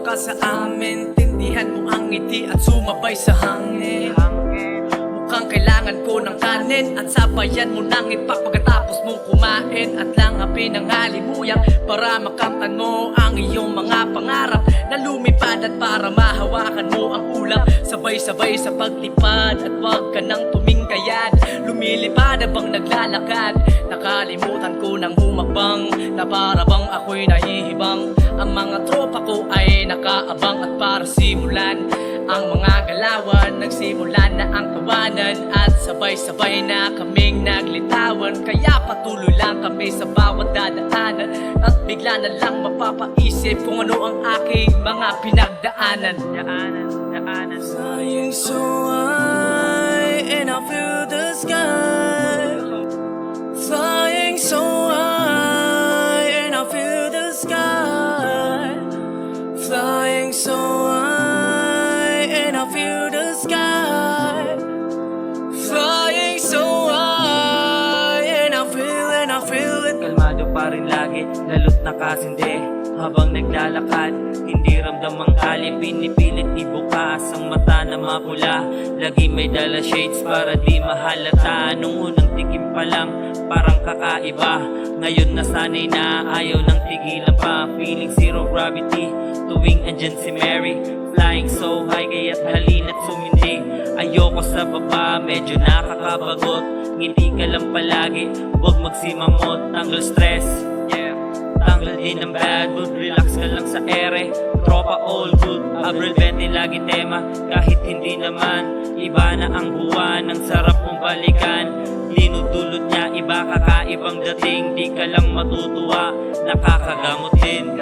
ka sa amin, tindihan mo ang ngiti at sumabay sa hangin. Mukhang kailangan ko ng kanin at sabayan mo ng ipak pagkatapos mong kumain. At langapin ang halimuyak para makamtan mo ang iyong mga pangarap na lumipad at para mahawakan mo ang ulap. Sabay-sabay sa paglipad at wag ka nang tumingkayad. Lumilipad habang naglalakad, nakalimutan ko ng humakbang na para bang ako'y nahihibang. Ang mga tropa ko ay nakaabang at para simulan ang mga galawan. Nagsimulan na ang tawanan at sabay-sabay na kaming naglitawan. Kaya patuloy lang kami sa bawat dadaanan at bigla na lang mapapaisip kung ano ang aking mga pinagdaanan. Flying so high and I feel the sky. Flying so high and I feel the sky. Flying so high and I feel the sky. Flying so high and I feel it. Kalmado pa rin lagi, lalo't nakasindi habang naglalakad, hindi ramdam ang kali. Pinipilit ibukas ang mata na mapula. Lagi may dala shades para di mahalata. Nung unang tikim pa lang, parang kakaiba. Ngayon nasanay na, ayaw nang tigilan pa. Feeling zero gravity, tuwing andyan si Mary. Flying so high, kaya't halina't sumindi. Ayoko sa baba, medyo nakakabagot. Ngiti ka lang palagi, huwag magsimamot. Tanggal stress, tanggal din ang bad mood, relax ka lang sa ere. Tropa all good, Abril 20 lagi tema. Kahit hindi naman, iba na ang buwan. Ang sarap mong balikan, dinudulot niya iba, kakaibang dating. Di ka lang matutuwa, nakakagamot din.